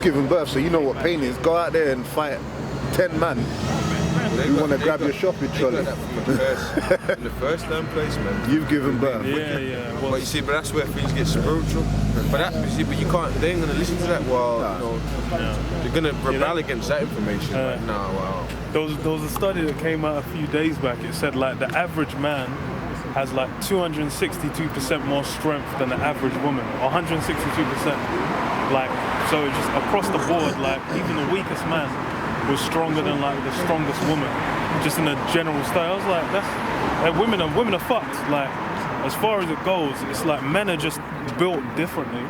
Giving birth, so you know what pain is. Go out there and fight 10 man. You want to grab your shopping trolley. In the first place, man. You've given birth. Yeah. But you see, but that's where things get spiritual. But that, you see, but you can't. They ain't gonna listen to that. Well, they're gonna rebel against that information. Wow. There was a study that came out a few days back. It said like the average man has like 262% more strength than the average woman, 162%. Like, so just across the board, like even the weakest man was stronger than like the strongest woman, just in a general style. I was like, that's women are fucked. Like, as far as it goes, it's like men are just built differently.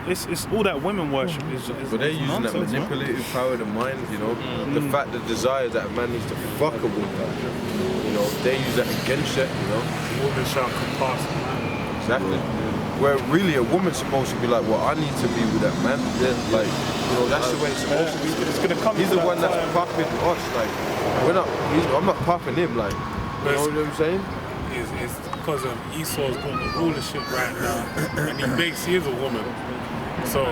It's all that women worship is but they're using that manipulative power of the mind, you know, the fact, the desire that a man needs to fuck a woman, you know, they use that against it, you know. Women shall compass. Exactly. Where really a woman's supposed to be like, well, I need to be with that man. Yeah. Like, you know, that's the way it's supposed to be. It's gonna come. He's the one that's popping us. Like, I'm not popping him. Like, you know what I'm saying? It's because Esau's got the rulership right now, and he is a woman. So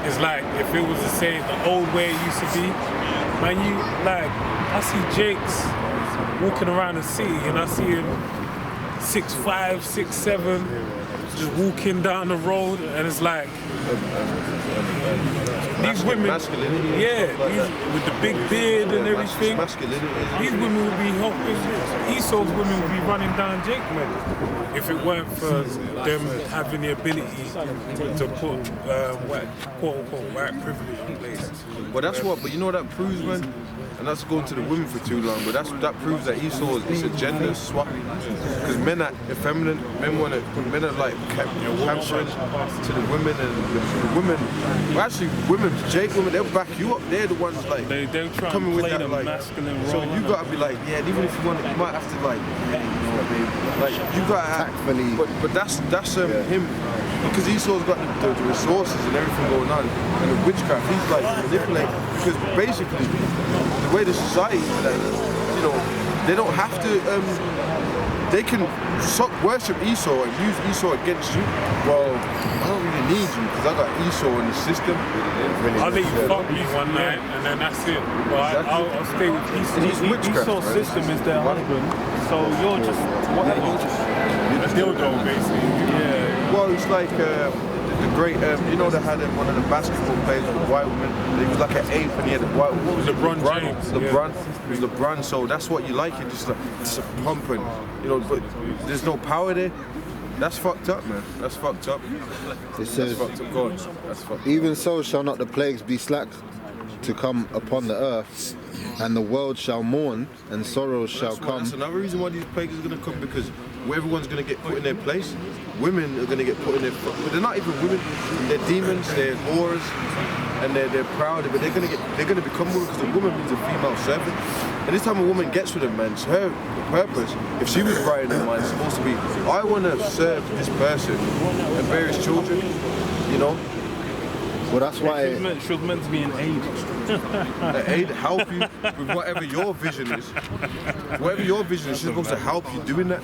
it's like if it was to say the old way it used to be, man. You like, I see Jakes walking around the city, and I see him 6'5", 6'7", just walking down the road, and it's like these women, with the big beard and everything. These women would be helping. Esau's women would be running down Jake, man, if it weren't for them having the ability to put quote unquote white privilege in place. Well, that's what. But you know what that proves, man. And that's going to the women for too long, but that proves that Esau is a gender swap. Because men are effeminate, men are like pampering to the women, and the women, well actually women, Jake women, they'll back you up. They're the ones like they'll try coming and with play that, the like, masculine role. so you gotta be like, yeah, even if you want it, you might have to like you gotta tactfully. But that's him. Because Esau's got the resources and everything going on, and the witchcraft, he's like manipulating. Because basically, the way the society is, that, you know, they don't have to, they can worship Esau and use Esau against you. Well, I don't really need you because I got Esau in the system. I'll let you fuck me one night and then that's it. But I'll stay with Esau. Esau's system is their husband, so you're just whatever. A dildo, basically. Yeah. Well, it's like the great, you know, they had one of the basketball players with a white woman. He was like an ape, and he had a white. What was LeBron James. LeBron. Yeah. It was LeBron. So that's what you like. It just like it's a pumping, you know. But there's no power there. That's fucked up, man. That's fucked up. It says, that's fucked up, God. That's fucked up. even so shall not the plagues be slack to come upon the earth, and the world shall mourn, and sorrows shall come. That's another reason why these plagues are going to come, because everyone's going to get put in their place. Women are going to get put in their place. But they're not even women. They're demons. They're whores, and they're proud. But they're going to become women, because a woman means a female servant. And this time a woman gets with a man, it's her purpose. If she was right in her mind, it's supposed to be, I want to serve this person and bear his children. You know. Well, that's why She was meant to be an aid. An aid, help you with whatever your vision is. Whatever your vision is, she's supposed to help you doing that.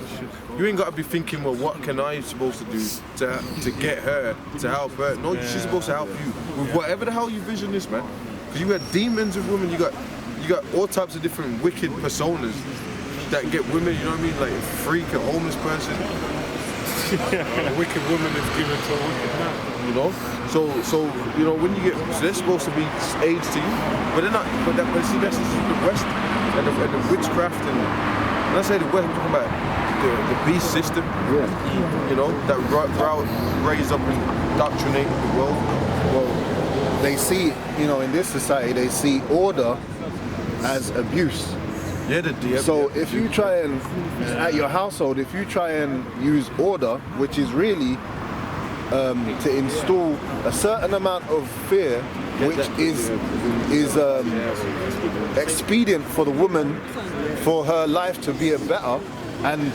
You ain't got to be thinking, well, what can I supposed to do to get her, to help her? No, she's supposed to help you with whatever the hell your vision is, man. Because you got demons of women, you got all types of different wicked personas that get women, you know what I mean? Like a freak, a homeless person. A wicked woman is given to a wicked man. You know, so you know when you get, so they're supposed to be aids to you, but they're not. But see, that's the West and the witchcraft, and when I say the West, I'm talking about the beast system. yeah. You know, that raise up and indoctrinate the world. Well, they see, you know, in this society, they see order as abuse. Yeah, so if you try and, at your household, if you try and use order, which is really to install a certain amount of fear, which is expedient for the woman, for her life to be a better, and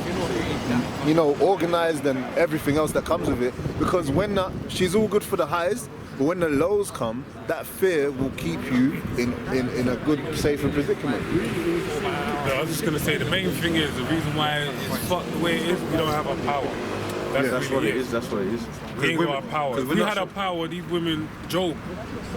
you know, organized and everything else that comes with it. Because when she's all good for the highs, but when the lows come, that fear will keep you in a good, safer predicament. No, I was just gonna say the main thing is the reason why it's fucked the way it is. We don't have our power. That's what it is. That's what it is. We ain't got our power. If we had our power, these women, Job.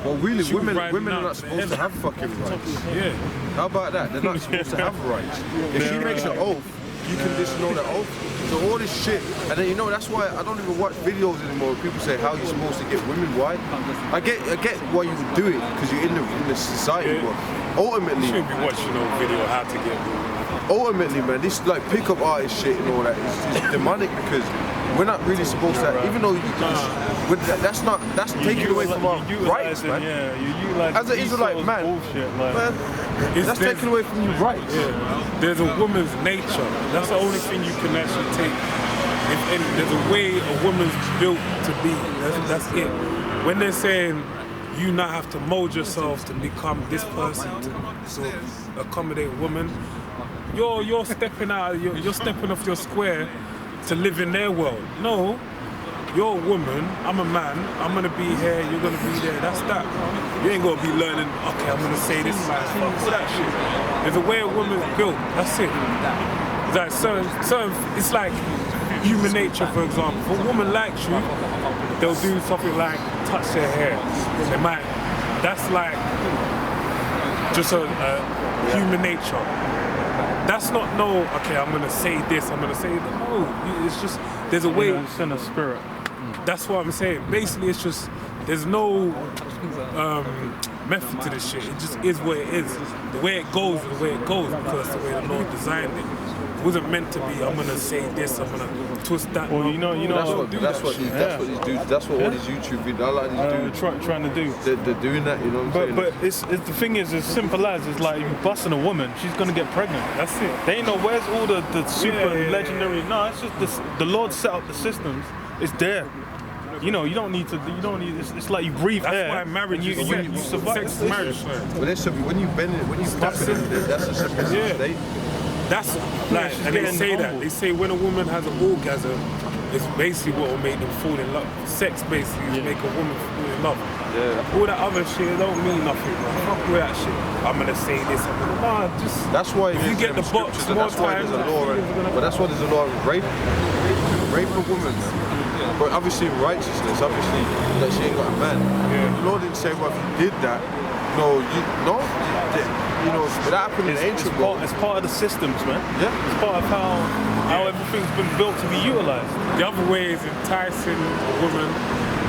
Well, really, She was women riding are out not supposed to have fucking rights. Yeah. How about that? They're not supposed to have rights. If she makes an oath, you can disannul that oath. So all this shit, and then that's why I don't even watch videos anymore. People say how you're supposed to get women. Why? I get why you would do it because you're in the society. Yeah. But ultimately, You shouldn't be watching no video how to get women. ultimately, man, this like pickup artist shit and all that is demonic because we're not really supposed to. Even though that's taken away from our rights, man. Yeah, you utilize As an Israelite man, bullshit, like. man, that's taken away from your rights. There's a woman's nature. That's the only thing you can actually take. And there's a way a woman's built to be. That's it. When they're saying you not have to mold yourself to become this person to accommodate a woman, you're stepping out. You're stepping off your square to live in their world. No. You're a woman, I'm a man, I'm gonna be here, you're gonna be there, that's that. You ain't gonna be learning, okay, I'm gonna say this, man, fuck all that shit. There's a way a woman's built, that's it. It's like it's like human nature, for example. If a woman likes you, they'll do something like touch their hair. That's like just a human nature. That's not okay, I'm gonna say this, I'm gonna say that. No, it's just, there's a way. It's in a spirit. That's what I'm saying. Basically, it's just, there's no method to this shit. It just is what it is. The way it goes is the way it goes because that's the way the Lord designed it. It wasn't meant to be, I'm gonna say this, I'm gonna twist that. Well, you know, That's what these dudes. That's what all these YouTube videos. I like these dudes. trying to do. They're doing that. You know what I'm saying? But it's the thing is as simple as it's like you busting a woman, she's gonna get pregnant. That's it. They ain't know where's all the super Yeah. legendary. No, it's just the Lord set up the systems. It's there. You know, you don't need. It's like you breathe That's air. why marriage and is you survive. sex is marriage. But when you bend it, when you tap it, that's a submissive Yeah. state. That's like, she's and they getting say that. humble. They say when a woman has an orgasm, it's basically what will make them fall in love. Sex basically is make a woman fall in love. Yeah. All that other shit don't mean nothing, bro. Fuck with that shit. I'm gonna say this. Nah, just. That's why If you get the box scriptures, more that's why times, there's a law. But that's why there's a law of rape. Rape a woman, man. But obviously in righteousness, obviously that she ain't got a man. Yeah. The Lord didn't say, well, if you did that, you know, that happened in the ancient world. It's part of the systems, man. Yeah. It's part of how everything's been built to be utilized. The other way is enticing a woman.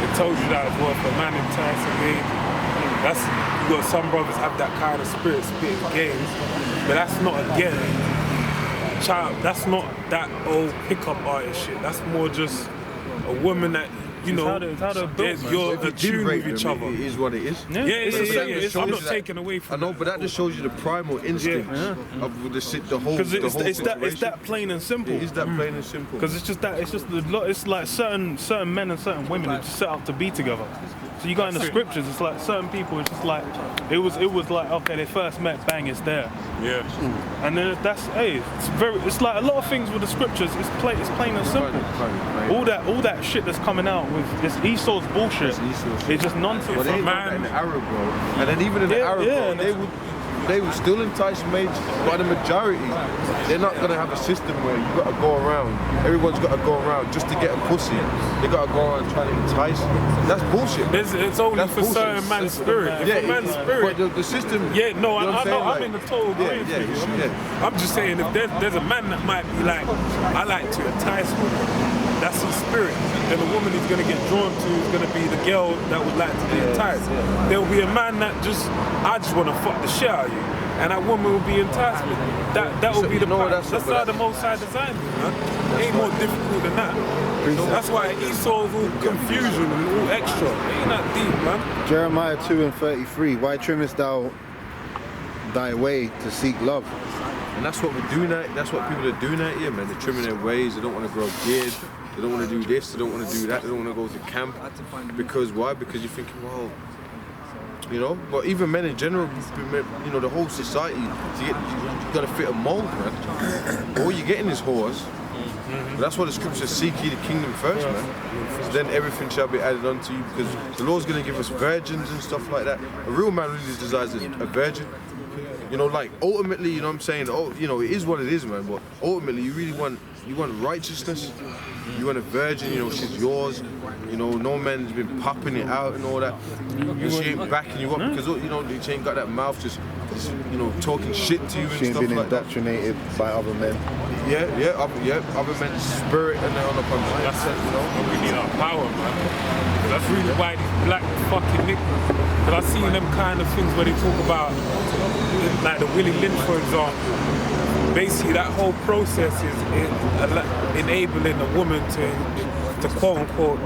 It tells you that as well. For a man enticing me, that's, you got some brothers have that kind of spirit, spitting games, but that's not that's not that old pickup artist shit. That's more just a woman that, you know, It's how they're built, man. you're If you did attuned rape with each them, other. it is what it is. Yeah. I'm not taking away from I know, but that just shows you the primal instinct of the whole. Because the whole it's situation. that plain and simple. It is that plain and simple. Because it's like certain men and certain women are just set up to be together. So you got in the scriptures, it's like certain people, it's just like it was like okay, they first met, bang, it's there. Yeah. And then it's like a lot of things with the scriptures, it's plain and simple. Right. All that shit that's coming out with this Esau's bullshit, it's just nonsense. But they ain't man- that in the Arab world. And then even in the Yeah, Arab yeah, world, they would still entice mates, but the majority, they're not gonna have a system where you gotta go around, everyone's gotta go around just to get a pussy. They gotta go around trying to entice. That's bullshit. It's only That's for bullshit. certain man's spirit. If a man's But spirit. the system. Yeah, no, you know what I saying? know, I'm in the total agreement yeah, with you. yeah. I'm just saying, if there's a man that might be like, I like to entice women, that's his spirit. Then the woman he's gonna get drawn to is gonna be the girl that would like to be enticed. There'll be a man that I just wanna fuck the shit out of you. And that woman will be enticed with me. That will be the plan. That's how the Most High designed it, man. It ain't more difficult than that. That's why Esau's all confusion and all extra. It ain't that deep, man. Jeremiah 2:33. Why trimmest thou thy way to seek love? And that's what we're doing. That's what people are doing out here, man. They're trimming their ways. They don't want to grow a beard. They don't want to do this. They don't want to do that. They don't want to go to camp. Because why? Because you're thinking, well, you know. But even men in general, you know, the whole society, you got to fit a mold, man. All you're getting is whores. But that's why the scripture says, seek ye the kingdom first, man. So then everything shall be added unto you, because the Lord's going to give us virgins and stuff like that. A real man really desires a virgin. You know, like ultimately, you know what I'm saying? Oh, you know, it is what it is, man. But ultimately, you really want righteousness. You want a virgin, you know, she's yours. You know, no man's been popping it out and all that. And she ain't backing you up because, you know, she ain't got that mouth just you know, talking shit to you and She ain't stuff been like that. indoctrinated by other men. Other men's spirit and they're on the That's mindset, you know. we need our power, man. That's really why these black fucking niggas. Because I've seen them kind of things where they talk about, like the Willie Lynch, for example. Basically, that whole process is enabling a woman to quote unquote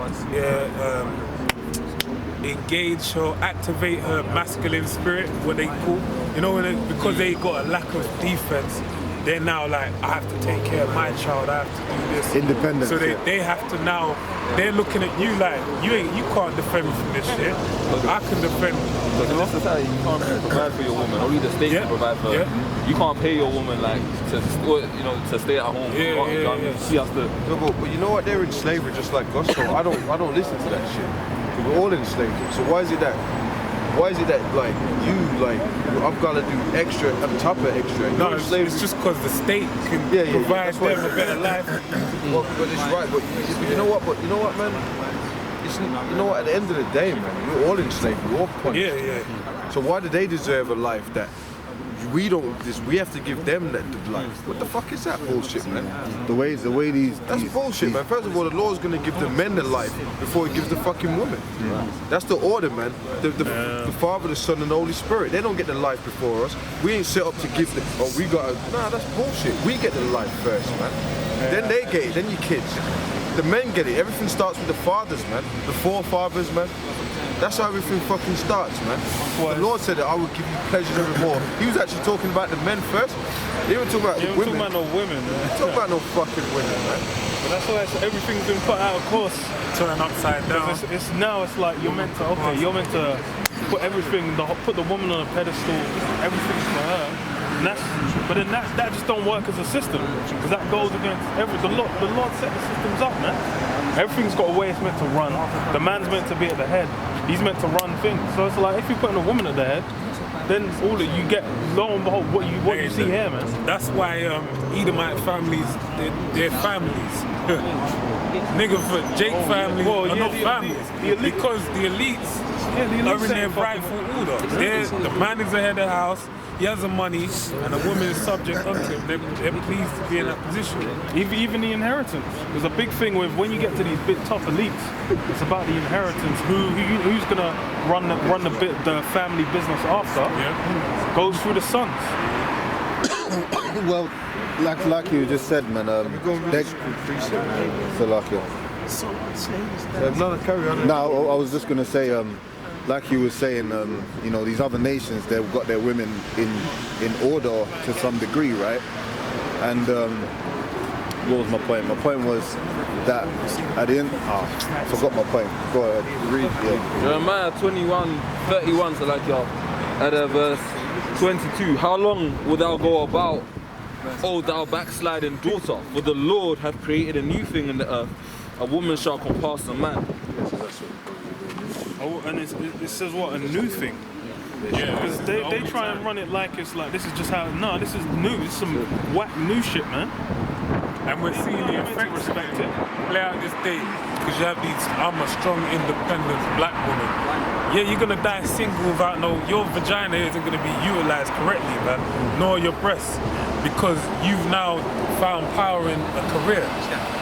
engage or activate her masculine spirit, what they call, you know, because they got a lack of defense. They're now like, I have to take care of my child, I have to do this. Independence. So they have to now, they're looking at you like, you can't defend me from this shit. I can defend me. Because in this society, you can't provide for your woman. Only the state can provide for her. You can't pay your woman like to stay at home. She has to. No, but you know what? They're in slavery just like us. So I don't listen to that shit. We're all in slavery. So why is it that like I've got to do extra on top of extra? No, it's just because the state can provide them a better life. Well, but it's right. But you know what? Man. You know what? At the end of the day, man, we're all in slavery. We're all punished. Yeah. So why do they deserve a life that we don't? We have to give them that life. What the fuck is that bullshit, man? The way these That's bullshit, man. First of all, the law's gonna give the men the life before it gives the fucking woman. That's the order, man. The Father, the Son, and the Holy Spirit. They don't get the life before us. We ain't set up to give them. Oh, we gotta. Nah, that's bullshit. We get the life first, man. Then they get it. Then your kids. The men get it. Everything starts with the fathers, man. The forefathers, man. That's how everything fucking starts, man. The Lord said that I will give you pleasure evermore. He was actually talking about the men first. He wasn't talking about the women. Talking about no women, man. Talking about no fucking women, man. But that's why everything's been put out of course. Turn upside down. It's now it's like you're meant to put everything, put the woman on a pedestal. Everything's for her. And but then that just don't work as a system because that goes against the Lord set the systems up, man. Everything's got a way it's meant to run. The man's meant to be at the head. He's meant to run things. So it's like if you're putting a woman at the head, then all that you get, lo and behold, what you see here, man. That's why Edomite families, they're families. Nigga, for Jake families are not families. Because the elites are in their rightful order. The man is the head of the house. He has the money, and the woman is subject unto him. They're pleased to be in that position. Even the inheritance. There's a big thing with when you get to these bit top elites. It's about the inheritance. Who's gonna run the family business after? Goes through the sons. Well, like you just said, man. No, I was just gonna say. Like you were saying, you know, these other nations, they've got their women in order to some degree, right? And what was my point? My point was that at the end, I forgot my point. Go ahead, read. Jeremiah 21:31, so like at verse 22. How long wilt thou go about, O thou backsliding daughter? For the Lord hath created a new thing in the earth. A woman shall compass a man. Oh, and it says what, a new thing? Yeah. Because they try and run it like it's like this is just how. No, this is new. It's some whack new shit, man. And we're seeing the effects play out this day because you have these. I'm a strong, independent black woman. Yeah, you're gonna die single without your vagina isn't gonna be utilized correctly, man. Nor your breasts, because you've now found power in a career.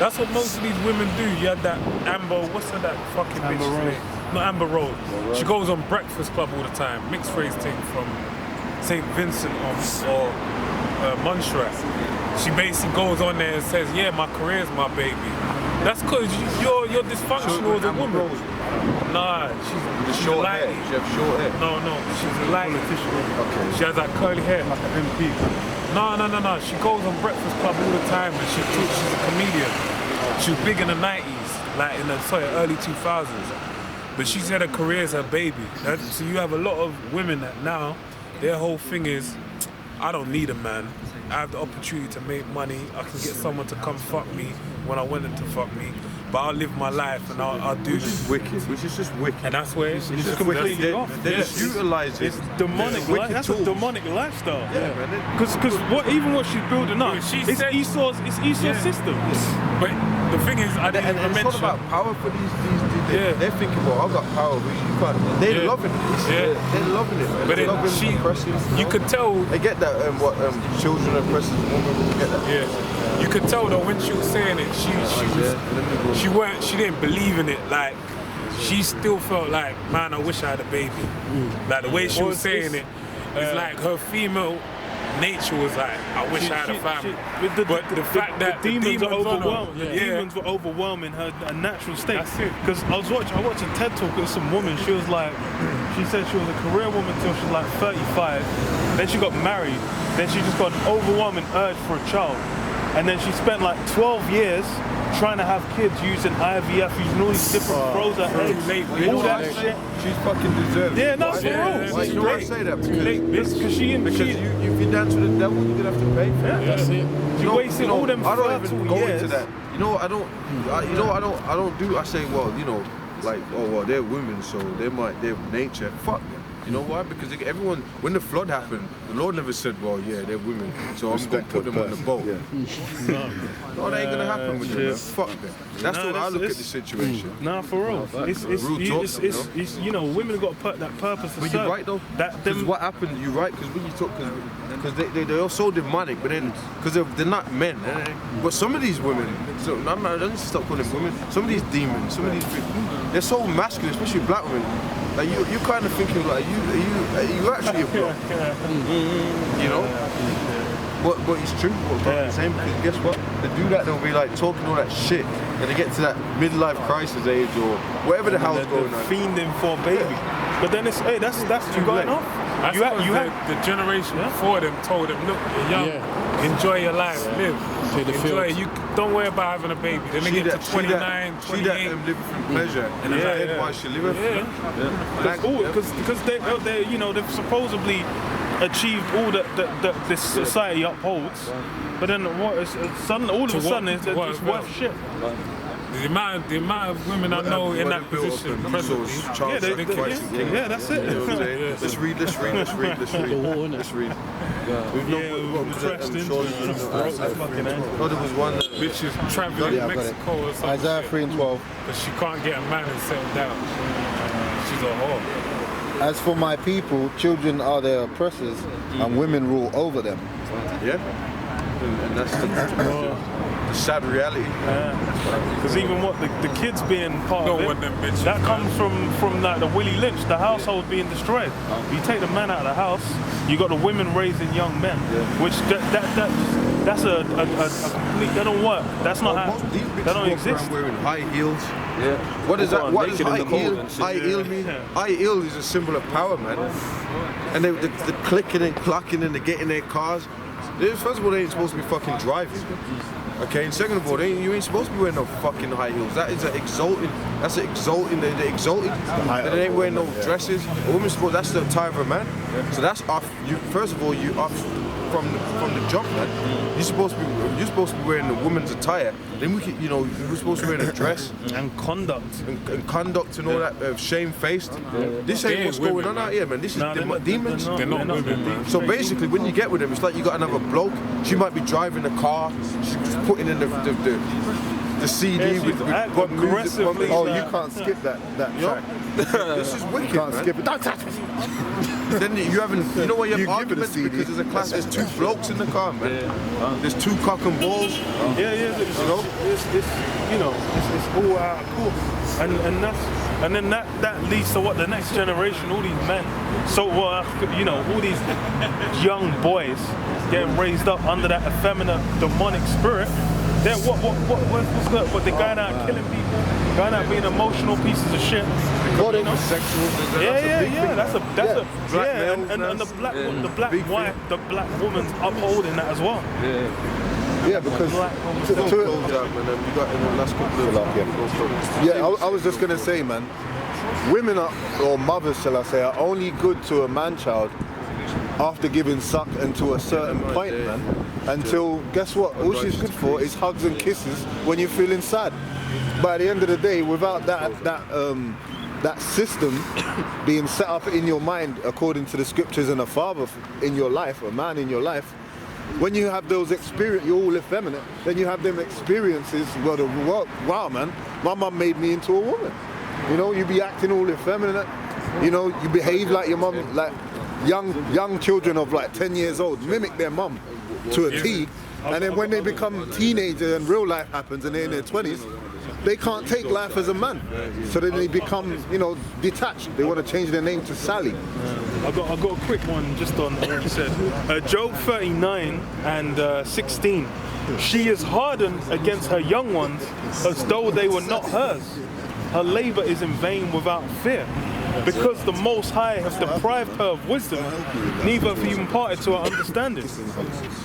That's what most of these women do. You had that Amber, what's that fucking bitch name? Not Amber Rose. She goes on Breakfast Club all the time. Mixed phrase thing from St. Vincent or Montserrat. She basically goes on there and says, yeah, my career's my baby. That's because you're dysfunctional as a woman. Nah, she's short light. hair. She has short hair. No, she's a light. Okay. She has that curly hair like an MP. No. She goes on Breakfast Club all the time and she's a comedian. She was big in the 90s, like in the early 2000s. But she said her career is her baby. So you have a lot of women that now, their whole thing is, I don't need a man. I have the opportunity to make money. I can get someone to come fuck me when I want them to fuck me. but I'll live my life and I'll do Which this. is wicked. Which is just wicked. And that's where it's just just completely They off. just utilise it. It's demonic. Wicked That's a tools. demonic lifestyle. Yeah, man. Because what she's building up, Yeah, she it's said- Esau's system. But the thing is, I didn't And even it's not mention. about power for these Yeah. they're thinking, well, I've got power, but you can't. They're Yeah. loving it. Yeah. They're loving it, man. But They're then loving she, oppressing. you could tell. They get that, children oppressing women, we get that. Yeah, you could tell though when she was saying it, she didn't believe in it. Like she still felt like, man, I wish I had a baby. Like the way she was saying it, it's like her female nature was like, I wish I had a family. But the fact that the demons are on her, overwhelming. The yeah. demons were overwhelming her natural state. That's it. Because I watched a TED talk with some woman. She was like, she said she was a career woman till she was like 35. Then she got married. Then she just got an overwhelming urge for a child. And then she spent like 12 years trying to have kids using IVF, using all these different frozen eggs, all that shit. She's fucking deserved. Yeah, no, for Yeah, real. Why you know I say that? Because Because she if you dance with the devil, you're gonna have to pay for it. that's it. She wasted all them I don't fertile even go years. into that. You know, I don't do. I say, well, you know, like, oh well, they're women, so they're nature. Fuck them. You know why? Because everyone, when the flood happened, the Lord never said, well, yeah, they're women, so I'm gonna put them on the boat. No, that ain't gonna happen with them. Man. Fuck them. That's Nah, the way I look at it's- the situation. Nah, for real. It's Real talk, it's you know, women have got to put that purpose to But serve. you're right though. That Because them, what happened, you're right. Because when you talk, because they're so demonic, but then because they're not men. But some of these women, so I don't stop calling them women. Some of these demons, some of these people, they're so masculine, especially black women. Like you kind of thinking like are you actually a bloke? You know. But it's true what's Yeah. the same, because guess what? They do that, they'll be like talking all that shit, and they get to that midlife crisis age or whatever the hell's going on. fiending for a baby. But then it's that's you going late. off. That's You because have the generation before them told them, look, you're young, enjoy your life, live. Enjoy it. You don't worry about having a baby. Then they get to 29, 28. She that living from pleasure, and Yeah, that's yeah. why she living because they you know they've supposedly achieved all that this society upholds, but then what is all of a sudden it's worth shit. The amount of women I know in that position presently. Yeah, that's it. You know what I'm saying? Let's read. We've Oh, there was one. Bitch is traveling Yeah, to I got it. Mexico or something. Isaiah 3 and 12. But she can't get a man and settle down. She's a whore. As for my people, children are their oppressors, and women rule over them. Yeah. And that's the sad reality. Because even what the kids being part Don't of want it, them bitches, that man. comes from like the Willie Lynch, the household being destroyed. You take the man out of the house, you got the women raising young men, which that's a complete. That don't work. That's not how. These bitches That don't walk exist. around wearing high heels. Yeah. What is that? Walk What around does naked in high the cold heel? and shit. High heel mean? High heel is a symbol of power, man. And they're clicking and clacking and they're getting their cars. First of all, they ain't supposed to be fucking driving. Okay, and second of all, you ain't supposed to be wearing no fucking high heels. That is exalting. That's exalting. They're exalted. And they ain't wearing no dresses. A woman's supposed. That's the attire of a man. So that's off. You first of all, you off from the jump, man. You're supposed to be wearing a woman's attire. Then we can, we're supposed to be wearing a dress And conduct. and conduct and all that shamefaced. This ain't They what's ain't going women, on out man. here, man. This is demons. They're not women, man. So basically, when you get with them, it's like you got another bloke. She might be driving the car. She's putting in the CD Yeah, with she's acting what music aggressively. pumping. Oh, you can't skip that track. This is wicked, You can't man. skip it. Don't touch me. Then you why you have You give it a arguments CD. because there's two blokes in the car, man. There's two cock and balls. Yeah, it's all out of court, and then that leads to what the next generation, all these men, all these young boys getting raised up under that effeminate demonic spirit. Then what they're going out killing people, going out being emotional pieces of shit. That's the black woman's upholding that as well. Yeah, because I was just gonna say, man, women are, or mothers, shall I say, are only good to a man-child after giving suck until a certain point, man. Until, guess what? All she's good for is hugs and kisses when you're feeling sad. But at the end of the day, without that system being set up in your mind according to the scriptures and a father in your life, a man in your life, when you have those experiences, you're all effeminate, then you have them experiences, wow man, my mum made me into a woman. You know, you be acting all effeminate, you know, you behave like your mum, like young children of like 10 years old mimic their mum to a T, and then when they become teenagers and real life happens and they're in their 20s, they can't take life as a man. So then they become, you know, detached. They want to change their name to Sally. I've got a quick one just on what you said. Job 39 and 16. She is hardened against her young ones as though they were not hers. Her labor is in vain without fear. Because the Most High has deprived her of wisdom, neither have he imparted to her understanding.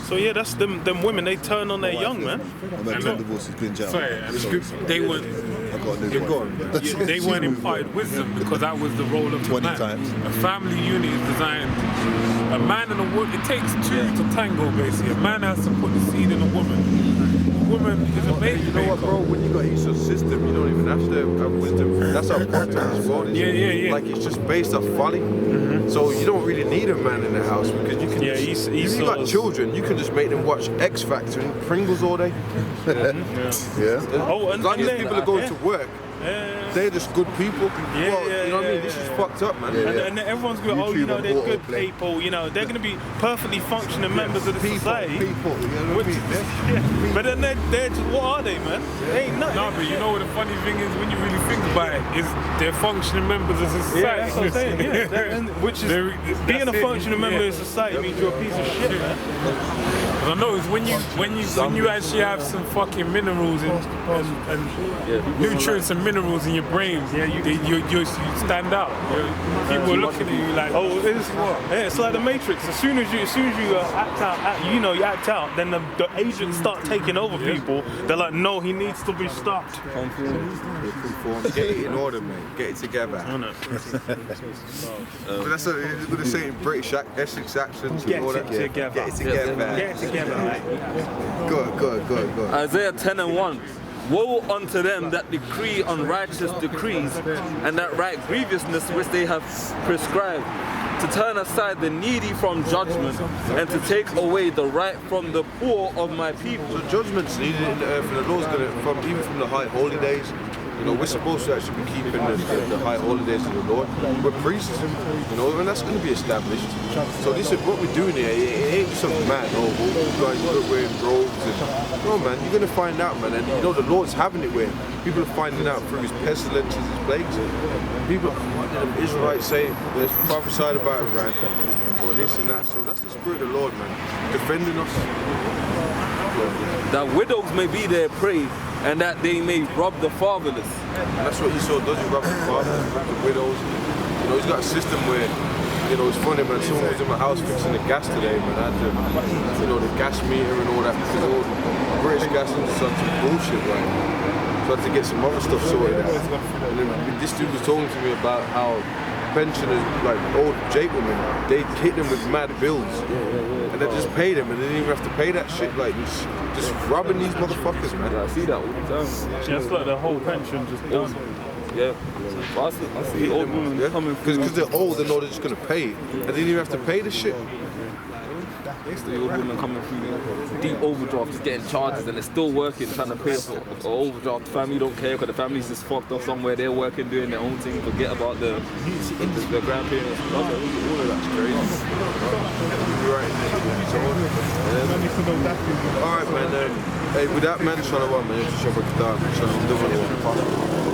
So yeah, that's them women, they turn on their young, man. Sorry, they were. They weren't imparted wisdom because that was the role of the man. A family unit is designed. A man and a woman. It takes two to tango, basically. A man has to put the seed in a woman. Woman is a baby. You know what, bro? When you got Esau's system, you don't even have to have wisdom. That's our content as well. Yeah. Like it's just based off folly. So you don't really need a man in the house because you can. If you got children, you can just make them watch X Factor and Pringles all day. Oh, and then people are going to work. They're just good people. You know what I mean? This is fucked up, man. And then everyone's going, oh, you know, they're good people. You know, they're going to be perfectly functioning members of the society. But then they're just, what are they, man? They ain't nothing. No, but you know what the funny thing is when you really think about it, is they're functioning members of society. Yeah, that's what I'm saying. Yeah, which is being a functioning member of society means you're a piece of shit, man. I know it's when you actually have some fucking minerals and nutrients and minerals in your brain, you stand out. People are looking at you like, oh, it's like the Matrix. As soon as you act out, then the agents start taking over people. They're like, no, he needs to be stopped. Get it in order, man. Get it together. But that's what you're going to say in British Essex accent. Get it together. Get it together. Get it together, mate. Good. Isaiah 10 and 1. Woe unto them that decree unrighteous decrees, and that write grievousness which they have prescribed, to turn aside the needy from judgment, and to take away the right from the poor of my people. So judgment's needed in the earth, and the Lord's going to, even from the high holy days, you know, we're supposed to actually be keeping the high holidays of the Lord. We're priests, you know, and that's going to be established. So this is what we're doing here. It ain't some man, guys wearing robes. No, man, you're going to find out, man. And you know, the Lord's having it where people are finding out through his pestilences, his plagues. People, what did the Israelites say? There's prophesied about Iran, or this and that. So that's the Spirit of the Lord, man, defending us. That widows may be their prey, and that they may rob the fatherless. And that's what Esau does, he robs the fatherless, robs the widows. You know, he's got a system where, you know, it's funny, man, someone was in my house fixing the gas today, man. I had to, you know, the gas meter and all that, because all the British gas is such bullshit, right? So I had to get some other stuff sorted out. And then this dude was talking to me about how pensioners, like old Jake women, they hit them with mad bills. And they just pay them, and they didn't even have to pay that shit. Like, just robbing these motherfuckers, man. I see that all the time. Yeah, it's like the whole pension just done. Yeah. I see old women coming through. Because they're old and know they're just going to pay it. And they didn't even have to pay the shit. The old women coming through deep overdrafts, getting charges, and they're still working, trying to pay for an overdraft. Family don't care because the family's just fucked off somewhere. They're working, doing their own thing, forget about the grandparents. All of that's crazy. Right. Alright, man. Hey, with that, man, shalom, man. Shalom.